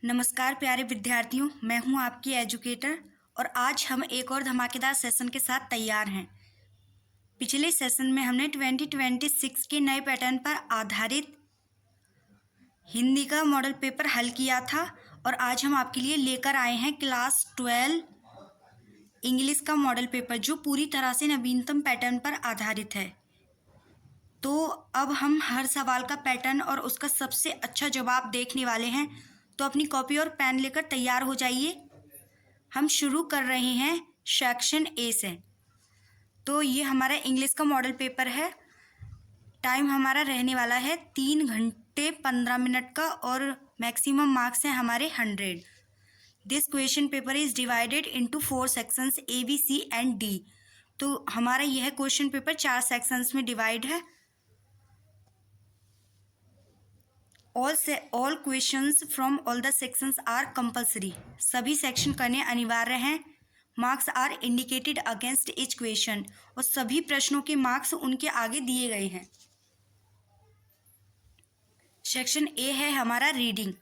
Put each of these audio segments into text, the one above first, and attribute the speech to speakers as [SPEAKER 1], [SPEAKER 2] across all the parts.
[SPEAKER 1] नमस्कार प्यारे विद्यार्थियों, मैं हूं आपकी एजुकेटर और आज हम एक और धमाकेदार सेशन के साथ तैयार हैं। पिछले सेशन में हमने 2026 के नए पैटर्न पर आधारित हिंदी का मॉडल पेपर हल किया था और आज हम आपके लिए लेकर आए हैं क्लास 12 इंग्लिश का मॉडल पेपर, जो पूरी तरह से नवीनतम पैटर्न पर आधारित है। तो अब हम हर सवाल का पैटर्न और उसका सबसे अच्छा जवाब देखने वाले हैं, तो अपनी कॉपी और पेन लेकर तैयार हो जाइए। हम शुरू कर रहे हैं सेक्शन ए से। तो ये हमारा इंग्लिश का मॉडल पेपर है। टाइम हमारा रहने वाला है 3 घंटे 15 मिनट का और मैक्सिमम मार्क्स हैं हमारे 100। This question paper is divided into 4 sections A, B, C and D. तो हमारा यह क्वेश्चन पेपर 4 सेक्शंस में डिवाइड है। All questions from all the sections are compulsory. सभी सेक्शन करने अनिवार्य हैं। Marks are indicated against each question, और सभी प्रश्नों के मार्क्स उनके आगे दिए गए हैं। सेक्शन ए है हमारा रीडिंग,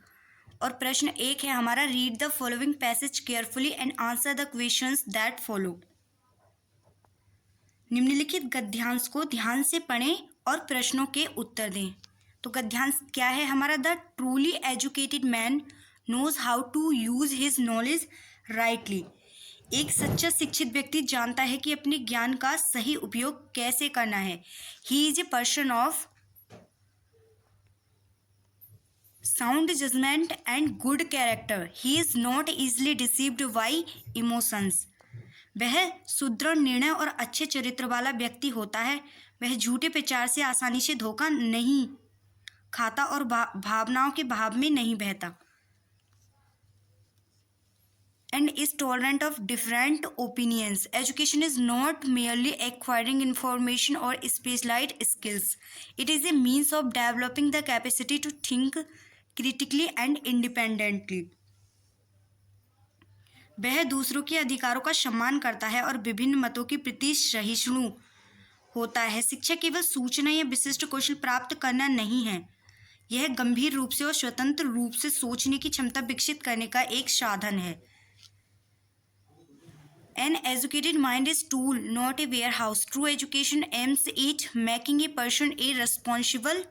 [SPEAKER 1] और प्रश्न 1 है हमारा read the following passage carefully and answer the questions that follow. निम्नलिखित गद्यांश को ध्यान से पढ़ें और प्रश्नों के उत्तर दें। तो गद्यांश क्या है हमारा? The truly educated man knows how to use his knowledge rightly. एक सच्चा शिक्षित व्यक्ति जानता है कि अपने ज्ञान का सही उपयोग कैसे करना है। He is a person of sound judgement and good character. He is not easily deceived by emotions. वह सुदृढ़ निर्णय और अच्छे चरित्र वाला व्यक्ति होता है। वह झूठे प्रचार से आसानी से धोखा नहीं खाता और भावनाओं के भाव में नहीं बहता। And is tolerant of different opinions. Education is not merely acquiring information और specialized skills. It is a means of developing the capacity to think critically and independently. वह दूसरों के अधिकारों का सम्मान करता है और विभिन्न मतों के प्रति सहिष्णु होता है. शिक्षा केवल सूचना या विशिष्ट कौशल प्राप्त करना नहीं है, यह गंभीर रूप से और स्वतंत्र रूप से सोचने की क्षमता विकसित करने का एक साधन है. An educated mind is tool, not a warehouse. True education aims at making a person a responsible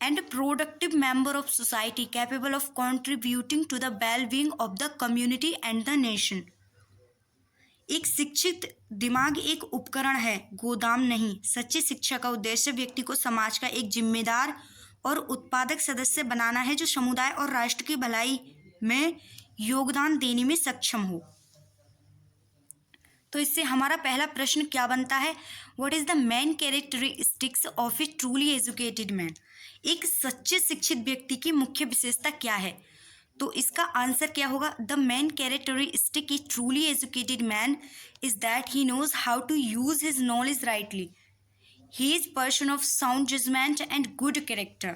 [SPEAKER 1] and productive member of society, capable of contributing to the well-being of the community and the nation. एक शिक्षित दिमाग एक उपकरण है, गोदाम नहीं. सच्ची शिक्षा का उद्देश्य व्यक्ति को समाज का एक जिम्मेदार और उत्पादक सदस्य बनाना है, जो समुदाय और राष्ट्र की भलाई में योगदान देने में सक्षम हो. तो इससे हमारा पहला प्रश्न क्या बनता है? What is the main characteristics of A truly educated man. एक सच्चे शिक्षित व्यक्ति की मुख्य विशेषता क्या है? तो इसका आंसर क्या होगा? The main characteristic is truly educated man is that he knows how to use his knowledge rightly. He is person of sound judgement and good character.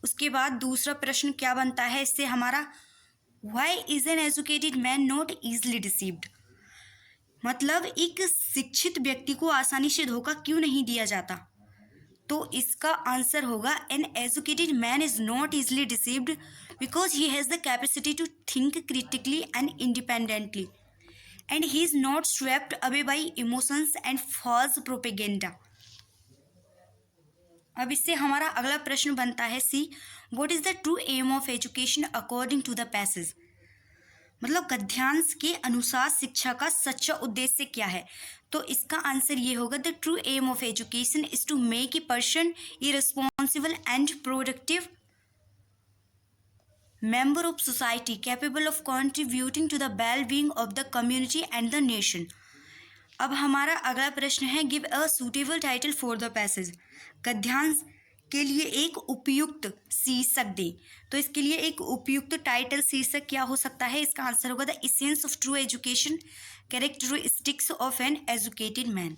[SPEAKER 1] उसके बाद दूसरा प्रश्न क्या बनता है इससे हमारा? Why is an educated man not easily deceived. मतलब एक शिक्षित व्यक्ति को आसानी से धोखा क्यों नहीं दिया जाता? तो इसका आंसर होगा an educated man is not easily deceived because he has the capacity to think critically and independently and he is not swept away by emotions and false propaganda. अब इससे हमारा अगला प्रश्न बनता है C. What is the true aim of education according to the passage. मतलब गद्यांश के अनुसार शिक्षा का सच्चा उद्देश्य क्या है? तो इसका आंसर ये होगा the true aim of education is to make a person a responsible and productive member of society capable of contributing to the well-being of the community and the nation. अब हमारा अगला प्रश्न है give a suitable title for the passage. गद्यांश के लिए एक उपयुक्त शीर्षक दे. तो इसके लिए एक उपयुक्त टाइटल शीर्षक क्या हो सकता है? इसका आंसर होगा the essence of true education characteristics of an educated man.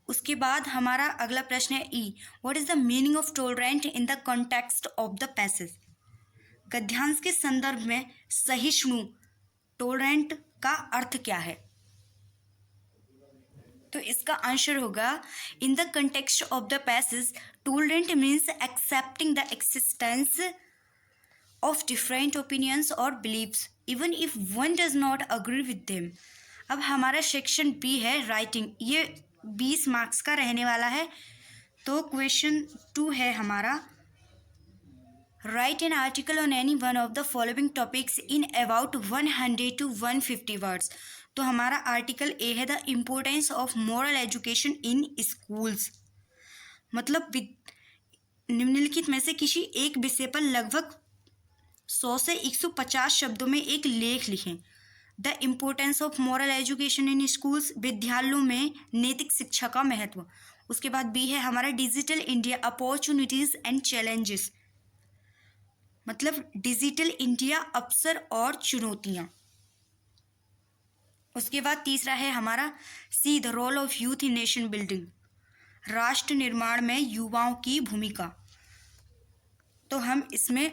[SPEAKER 1] उसके बाद हमारा अगला प्रश्न है E. What is the meaning of tolerant in the context of the passage. गद्यांश के संदर्भ में सहिष्णु टॉलरेंट का अर्थ क्या है? तो इसका आंसर होगा in the context of the passage tolerant means accepting the existence of different opinions or beliefs, even if one does not agree with them. अब हमारा सेक्शन बी है राइटिंग, ये 20 मार्क्स का रहने वाला है। तो क्वेश्चन 2 है हमारा, right an article on any one of the following topics in about 100 to 150 words. तो हमारा आर्टिकल ए है the importance of moral education in schools. मतलब निम्नलिखित में से किसी एक विषय पर लगभग 100 से 150 शब्दों में एक लेख लिखें। The importance of moral education in schools, विद्यालयों में नैतिक शिक्षा का महत्व। उसके बाद बी है हमारा digital India opportunities and challenges, मतलब डिजिटल इंडिया अवसर और चुनौतियाँ। उसके बाद तीसरा है हमारा C the role of youth in nation building, राष्ट्र निर्माण में युवाओं की भूमिका। तो हम इसमें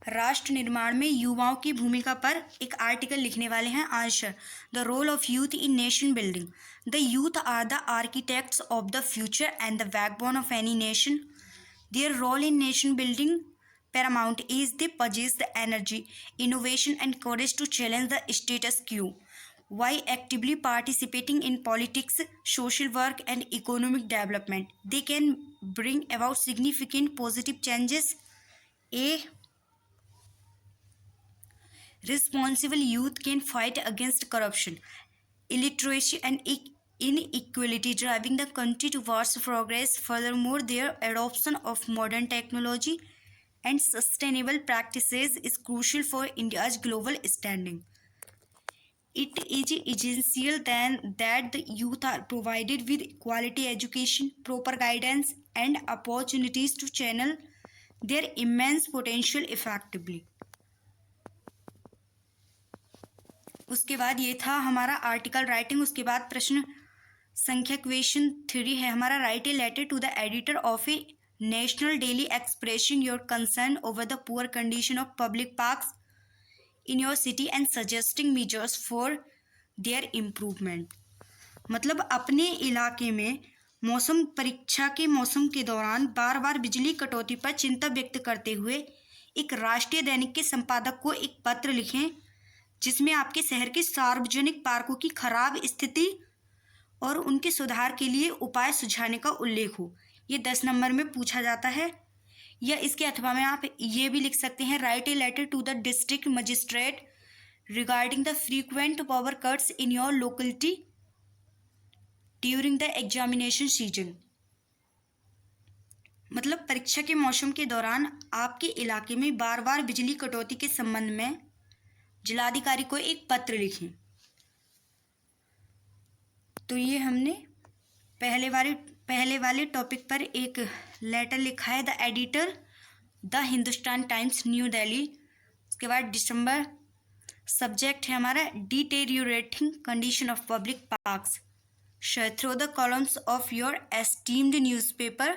[SPEAKER 1] राष्ट्र निर्माण में युवाओं की भूमिका पर एक आर्टिकल लिखने वाले हैं। Answer, the role of youth in nation building. The youth are the architects of the future and the backbone of any nation. Their role in nation building paramount is they possess the energy, innovation and courage to challenge the status quo while actively participating in politics, social work and economic development. They can bring about significant positive changes. A responsible youth can fight against corruption, illiteracy and inequality, driving the country towards progress. Furthermore, their adoption of modern technology and sustainable practices is crucial for India's global standing. It is essential then that the youth are provided with quality education, proper guidance and opportunities to channel their immense potential effectively. उसके बाद ये था हमारा article writing. उसके बाद प्रश्न संख्या question 3 है हमारा, write a letter to the editor of a national daily expressing your concern over the poor condition of public parks in your city and suggesting measures for their improvement। मतलब अपने इलाके में मौसम परीक्षा के मौसम के दौरान बार बार बिजली कटौती पर चिंता व्यक्त करते हुए एक राष्ट्रीय दैनिक के संपादक को एक पत्र लिखें जिसमें आपके शहर के सार्वजनिक पार्कों की खराब स्थिति और उनके सुधार के लिए उपाय सुझाने का उल्लेख हो। ये 10 नंबर में पूछा जाता है। या इसके अथवा में आप ये भी लिख सकते हैं, write a letter to the district magistrate regarding the frequent power cuts in your locality during the examination season. मतलब परीक्षा के मौसम के दौरान आपके इलाके में बार बार बिजली कटौती के संबंध में जिलाधिकारी को एक पत्र लिखें। तो ये हमने पहले वाले टॉपिक पर एक लेटर लिखा है, the editor the Hindustan Times New Delhi. उसके बाद दिसंबर, सब्जेक्ट है हमारा deteriorating condition of public parks. Through the columns of your esteemed newspaper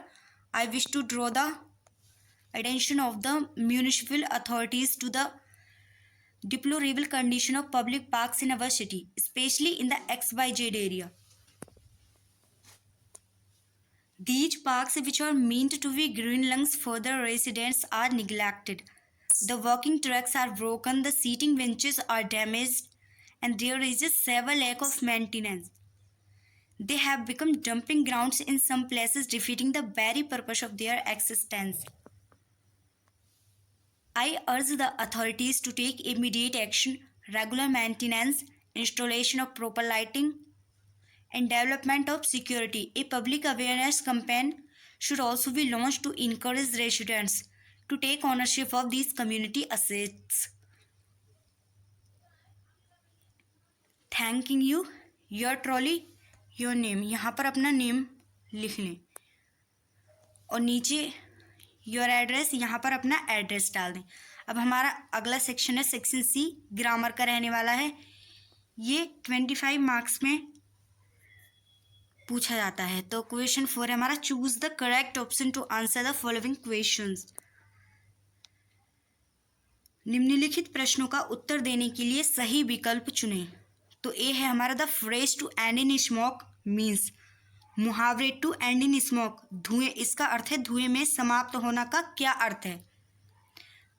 [SPEAKER 1] I wish to draw the attention of the municipal authorities to the deplorable condition of public parks in our city, especially in the XYZ area. These parks, which are meant to be green lungs for the residents, are neglected. The walking tracks are broken, the seating benches are damaged, and there is a severe lack of maintenance. They have become dumping grounds in some places, defeating the very purpose of their existence. I urge the authorities to take immediate action. Regular maintenance, installation of proper lighting, and development of security. A public awareness campaign should also be launched to encourage residents to take ownership of these community assets. Thanking you, your trolley, your name. यहाँ पर अपना name लिख लें और नीचे your address, यहाँ पर अपना एड्रेस डाल दें। अब हमारा अगला सेक्शन है सेक्शन सी, ग्रामर का रहने वाला है। ये 25 मार्क्स में पूछा जाता है। तो क्वेश्चन 4 है हमारा, choose the correct option to answer the following questions. निम्नलिखित प्रश्नों का उत्तर देने के लिए सही विकल्प चुनें। तो ए है हमारा, the phrase to end in smoke means, मुहावरे टू एंड इन स्मोक, धुएं, इसका अर्थ है धुएं में समाप्त होना का क्या अर्थ है।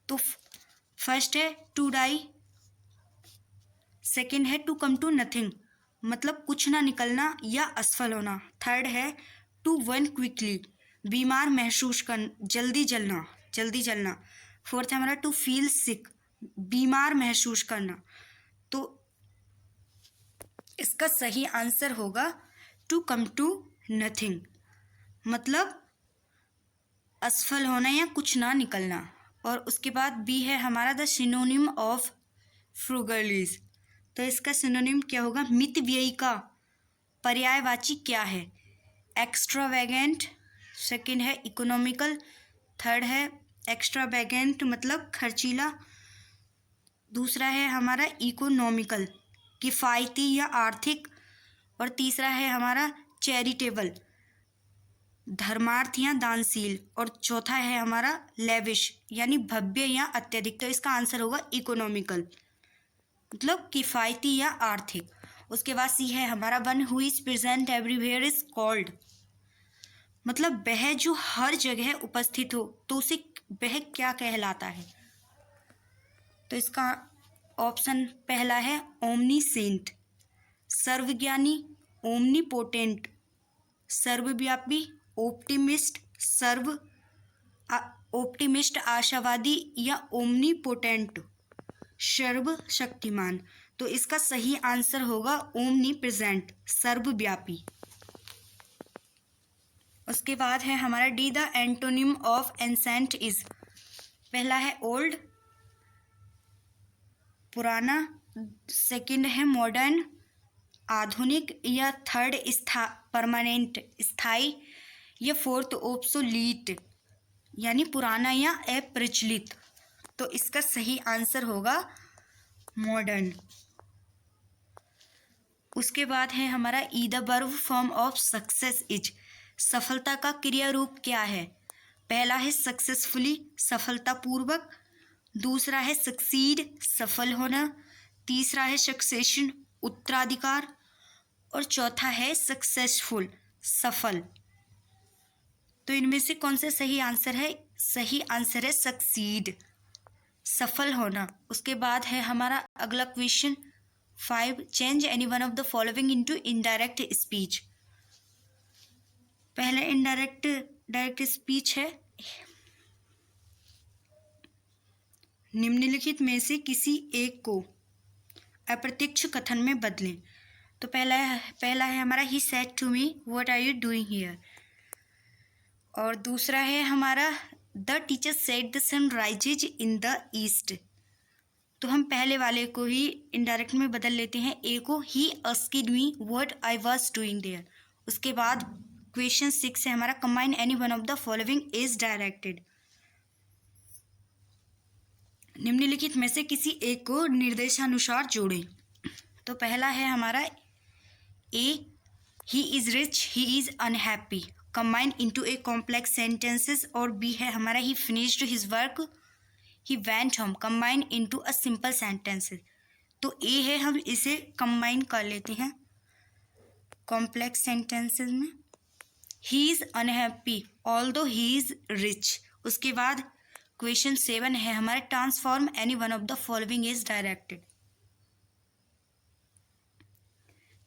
[SPEAKER 1] तो फर्स्ट है टू डाई, सेकंड है टू कम टू नथिंग मतलब कुछ ना निकलना या असफल होना, थर्ड है टू वन क्विकली बीमार महसूस कर जल्दी जलना, फोर्थ है हमारा टू फील सिक बीमार महसूस करना। तो इसका सही आंसर होगा टू कम टू नथिंग मतलब असफल होना या कुछ ना निकलना। और उसके बाद बी है हमारा द सिनोनिम ऑफ फ्रूगलिस। तो इसका सिनोनिम क्या होगा? मितव्ययी का पर्यायवाची क्या है? एक्स्ट्रावेगेंट, सेकंड है इकोनॉमिकल, थर्ड है एक्स्ट्रावेगेंट मतलब खर्चीला, दूसरा है हमारा इकोनॉमिकल किफ़ायती या आर्थिक, और तीसरा है हमारा चैरिटेबल धर्मार्थ या दानशील, और चौथा है हमारा लेविश यानी भव्य या अत्यधिक। तो इसका आंसर होगा इकोनॉमिकल मतलब किफ़ायती या आर्थिक। उसके बाद सी है हमारा one who is present everywhere is called मतलब वह जो हर जगह उपस्थित हो तो उसे वह क्या कहलाता है? तो इसका ऑप्शन पहला है ओमनीसेंट, सर्वज्ञानी, ओमनीपोटेंट, सर्वव्यापी, ऑप्टिमिस्ट आशावादी, या ओमनीपोटेंट सर्वशक्तिमान। तो इसका सही आंसर होगा ओमनी प्रेजेंट सर्वव्यापी। उसके बाद है हमारा D the antonym of ancient is. पहला है ओल्ड पुराना, सेकंड है मॉडर्न आधुनिक, या थर्ड परमानेंट स्थायी, या फोर्थ ऑब्सोलीट यानी पुराना या अप्रचलित। तो इसका सही आंसर होगा मॉडर्न। उसके बाद है हमारा E the verb form of success is. सफलता का क्रिया रूप क्या है? पहला है सक्सेसफुली सफलतापूर्वक, दूसरा है सक्सीड सफल होना, तीसरा है सक्सेशन उत्तराधिकार, और चौथा है सक्सेसफुल सफल। तो इनमें से कौन सा सही आंसर है? सही आंसर है सक्सीड सफल होना। उसके बाद है हमारा अगला question 5 change any one of the following into indirect speech. पहला डायरेक्ट स्पीच है निम्नलिखित में से किसी एक को अप्रत्यक्ष कथन में बदलें। तो पहला है हमारा he said to me what are you doing here, और दूसरा है हमारा the teacher said the sun rises in the east. तो हम पहले वाले को ही इनडायरेक्ट में बदल लेते हैं, ए को he asked me what I was doing there. उसके बाद क्वेश्चन 6 है हमारा combine any one of the following is directed. निम्नलिखित में से किसी एक को निर्देशानुसार जोड़ें। तो पहला है हमारा A he is rich he is unhappy combine into a complex sentences, और बी है हमारा he finished his work he went home combine into a simple sentences. तो ए है हम इसे कंबाइन कर लेते हैं कॉम्प्लेक्स सेंटेंसेस में, he is unhappy although he is rich. उसके बाद क्वेश्चन 7 है हमारा transform any one of the following is directed.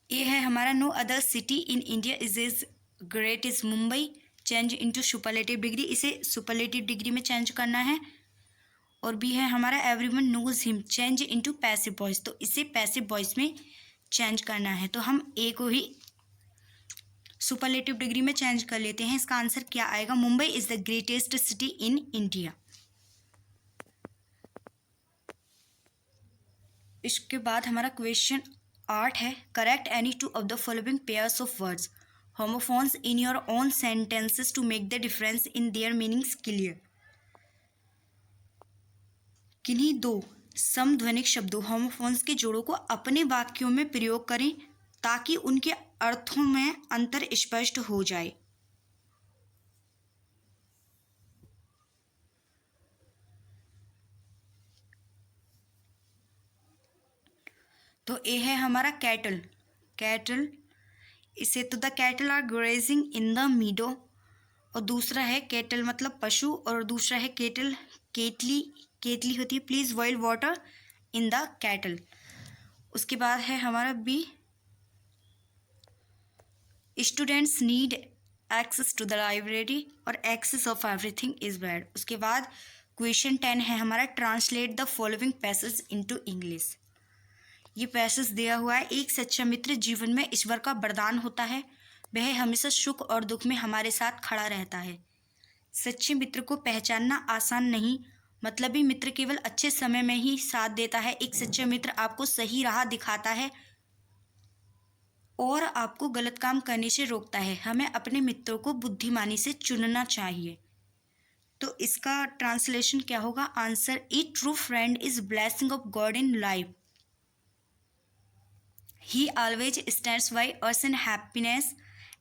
[SPEAKER 1] ये है हमारा no other city in India is great is Mumbai change into superlative degree, इसे सुपरलेटिव डिग्री में चेंज करना है। और बी है हमारा everyone knows him change into passive voice, तो इसे पैसिव वॉइस में चेंज करना है। तो हम ए को ही सुपरलेटिव डिग्री में चेंज कर लेते हैं। इसका आंसर क्या आएगा? Mumbai is the greatest city in India. इसके बाद हमारा क्वेश्चन 8 है correct any two of the following pairs of words homophones in your own sentences to make the difference in their meanings clear. किन्हीं दो समध्वनिक शब्दों होमोफोन्स के जोड़ों को अपने वाक्यों में प्रयोग करें ताकि उनके अर्थों में अंतर स्पष्ट हो जाए। तो ए है हमारा कैटल, इसे तो the cattle are grazing in the meadow, और दूसरा है कैटल मतलब पशु, और दूसरा है केटली केतली होती है, please boil water in the kettle. उसके बाद है हमारा B, students need access to the library और access of everything is bad. उसके बाद क्वेश्चन 10 है हमारा, translate the following passage into English. ये पैसेज दिया हुआ है, एक सच्चा मित्र जीवन में ईश्वर का वरदान होता है, वह हमेशा सुख और दुख में हमारे साथ खड़ा रहता है। सच्चे मित्र को पहचानना आसान नहीं, मतलबी मित्र केवल अच्छे समय में ही साथ देता है। एक सच्चा मित्र आपको सही राह दिखाता है और आपको गलत काम करने से रोकता है। हमें अपने मित्रों को बुद्धिमानी से चुनना चाहिए। तो इसका ट्रांसलेशन क्या होगा? Answer, A true friend is blessing of God in life. He always stands by us in happiness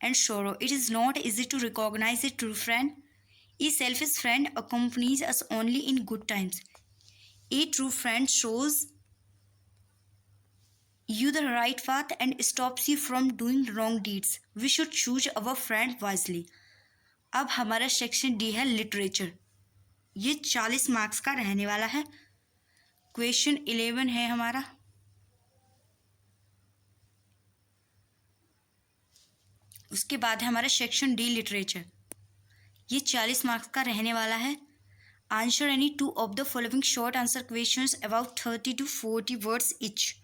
[SPEAKER 1] and sorrow. It is not easy to recognize a true friend. A selfish friend accompanies us only in good times. A true friend shows you the right path and stops you from doing wrong deeds. We should choose our friend wisely. अब हमारा section D है literature. ये 40 marks का रहने वाला है। Question 11 है हमारा, उसके बाद है हमारा सेक्शन डी लिटरेचर। ये 40 मार्क्स का रहने वाला है। Answer any two of the following short answer questions about 30 to 40 words etch.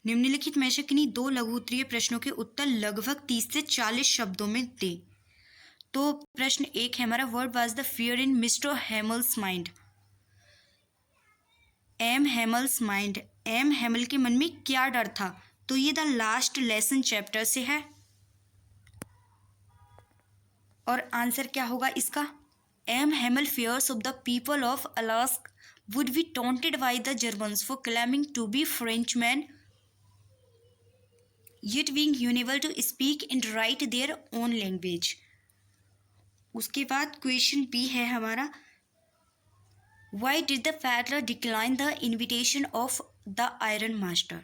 [SPEAKER 1] निम्नलिखित में से किन्हीं दो लघु उत्तरीय प्रश्नों के उत्तर लगभग 30 से 40 शब्दों में दें। तो प्रश्न 1 है हमारा, what was the fear in mister Hamel's mind? M Hamel's mind, M Hamel के मन में क्या डर था? तो ये द लास्ट लेसन चैप्टर से है। और आंसर क्या होगा इसका? M Hamel fears of the people of Alsace would be taunted by the Germans for claiming to be Frenchman yet being unable to speak and write their own language. उसके बाद question B है हमारा, why did the peddler decline the invitation of the iron master?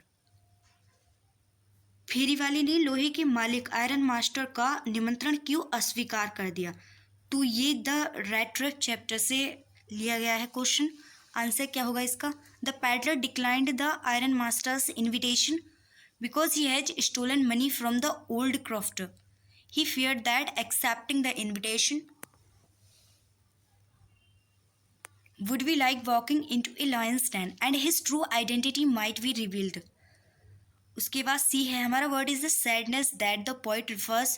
[SPEAKER 1] फेरी वाले ने लोहे के मालिक iron master का निमंत्रण क्यों अस्वीकार कर दिया? तो ये द रेट्रिक चैप्टर से लिया गया है क्वेश्चन। आंसर क्या होगा इसका? The peddler declined the iron masters invitation because he had stolen money from the old crofter. He feared that accepting the invitation would be like walking into a lion's den and his true identity might be revealed. उसके बाद सी है हमारा, what is the sadness that the poet refers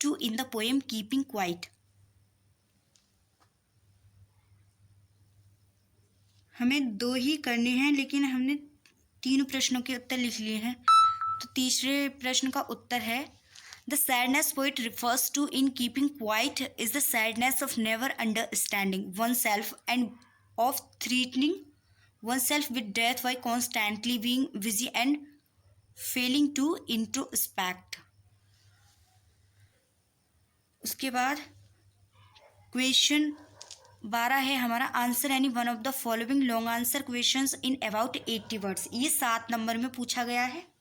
[SPEAKER 1] to in the poem Keeping Quiet? हमें दो ही करने हैं लेकिन हमने तीनों प्रश्नों के उत्तर लिख लिए हैं। तो तीसरे प्रश्न का उत्तर है, the sadness poet refers to in keeping quiet is the sadness of never understanding one self and of threatening one self with death by constantly being busy and failing to introspect. उसके बाद question 12 है हमारा, answer any one of the following long answer questions in about 80 words. ये 7 number में पूछा गया है।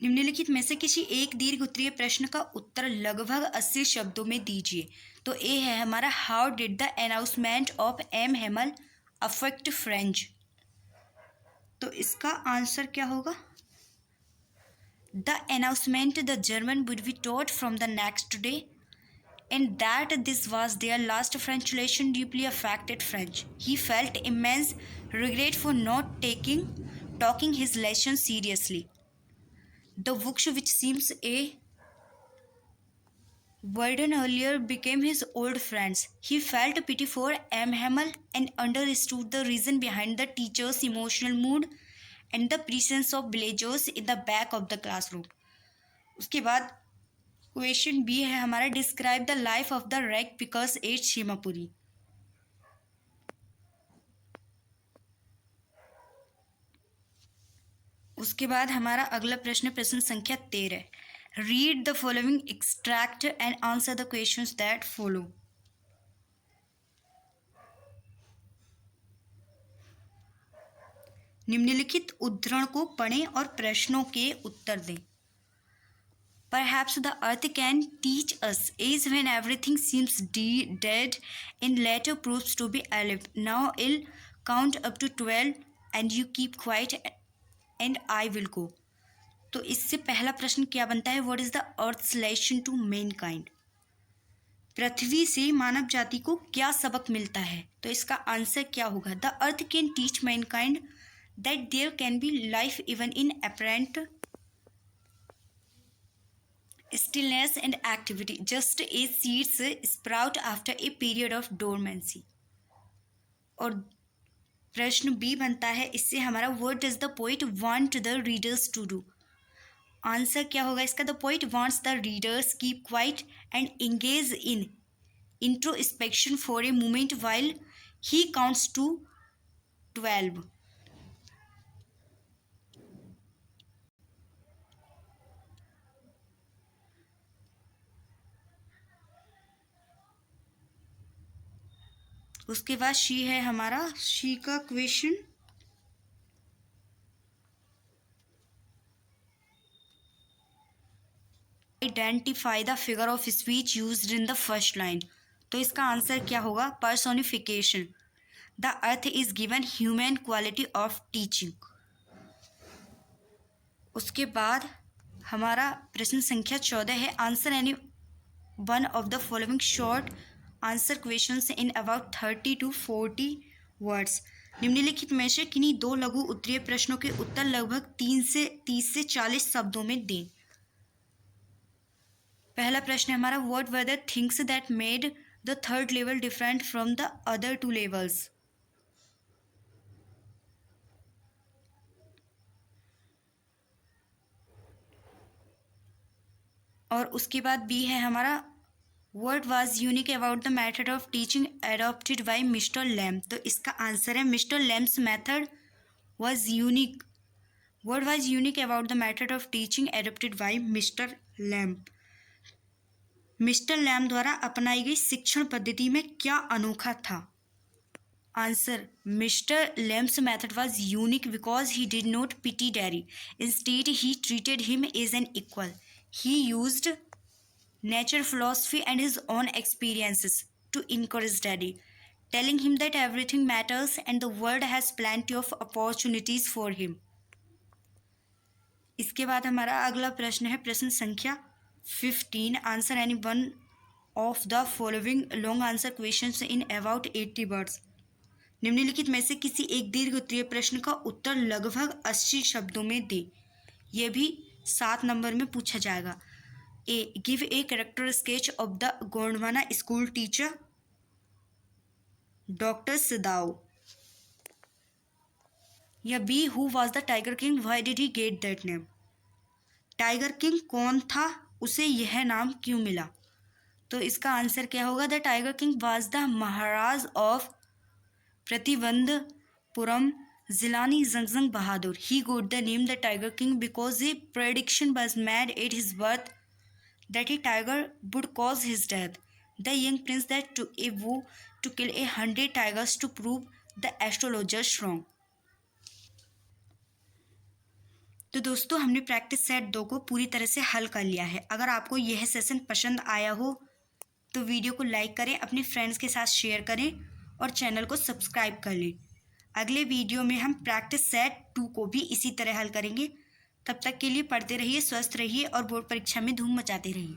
[SPEAKER 1] निम्नलिखित में से किसी एक दीर्घ उत्तरीय प्रश्न का उत्तर लगभग 80 शब्दों में दीजिए। तो ए है हमारा, how did the announcement of M Hamel affect French? तो इसका आंसर क्या होगा? The announcement the German would be taught from the next day and that this was their last French lesson deeply affected French. He felt immense regret for not talking his lesson seriously. The books which seems a burden earlier became his old friends. He felt pity for M. Hamel and understood the reason behind the teacher's emotional mood and the presence of villagers in the back of the classroom. उसके बाद question B है हमारा, describe the life of the rag pickers at Seemapuri. उसके बाद हमारा अगला प्रश्न, प्रश्न संख्या 13, read the following extract and answer the questions that follow. निम्नलिखित उद्धरण को पढ़ें और प्रश्नों के उत्तर दें। Perhaps the earth can teach us is when everything seems dead and later proves to be alive. Now I'll count up to 12 and you keep quiet and I will go. तो इससे पहला प्रश्न क्या बनता है? What is the earth's lesson to mankind? पृथ्वी से मानव जाति को क्या सबक मिलता है? तो इसका आंसर क्या होगा? The earth can teach mankind that there can be life even in apparent stillness and activity, just as seeds sprout after a period of dormancy. और प्रश्न बी बनता है इससे हमारा, what does the poet want the readers to do? Answer क्या होगा इसका? The poet wants the readers keep quiet and engage in introspection for a moment while he counts to 12. उसके बाद शी है हमारा, शी का question, identify the figure of speech used in the first line. तो इसका answer क्या होगा? Personification. The earth is given human quality of teaching. उसके बाद हमारा प्रश्न संख्या 14 है, answer any one of the following short answer questions in about 30 to 40 words. निम्नलिखित में से किन्हीं दो लघु उत्तरीय प्रश्नों के उत्तर लगभग 30 से 40 शब्दों में दें. पहला प्रश्न है हमारा, what were the things that made the third level different from the other two levels. और उसके बाद बी है हमारा, What was unique about the method of teaching adopted by Mr. Lamb? तो इसका आंसर है Mr. Lamb's method was unique. What was unique about the method of teaching adopted by Mr. Lamb? Mr. Lamb द्वारा अपनाई गई शिक्षण पद्धति में क्या अनोखा था? Answer, Mr. Lamb's method was unique because he did not pity Daddy. Instead, he treated him as an equal. He used nature, philosophy and his own experiences to encourage Daddy, telling him that everything matters and the world has plenty of opportunities for him. इसके बाद हमारा अगला प्रश्न है प्रश्न संख्या 15. Answer any one of the following long answer questions in about 80 words. निम्नलिखित में से किसी एक दीर्घ उत्तरीय प्रश्न का उत्तर लगभग 80 शब्दों में दे. यह भी 7 नंबर में पूछा जाएगा. A. Give a character sketch of the Gondwana school teacher. Dr. Sadao. या B. Who was the Tiger King? Why did he get that name? Tiger king कौन था? उसे यह नाम क्यों मिला? तो इसका आंसर क्या होगा? The tiger king was the Maharaj of Pratibandapuram Jilani जंगजंग Bahadur. He got the name the Tiger King because a prediction was made at his birth that a tiger would cause his death. The young prince that took a vow to kill 100 tigers to prove the astrologers wrong. तो दोस्तों हमने practice set 2 को पूरी तरह से हल कर लिया है. अगर आपको यह सेशन पसंद आया हो तो वीडियो को लाइक करें, अपने फ्रेंड्स के साथ शेयर करें और चैनल को सब्सक्राइब कर लें. अगले वीडियो में हम प्रैक्टिस सेट 2 को भी इसी तरह हल करेंगे. तब तक के लिए पढ़ते रहिए, स्वस्थ रहिए और बोर्ड परीक्षा में धूम मचाते रहिए.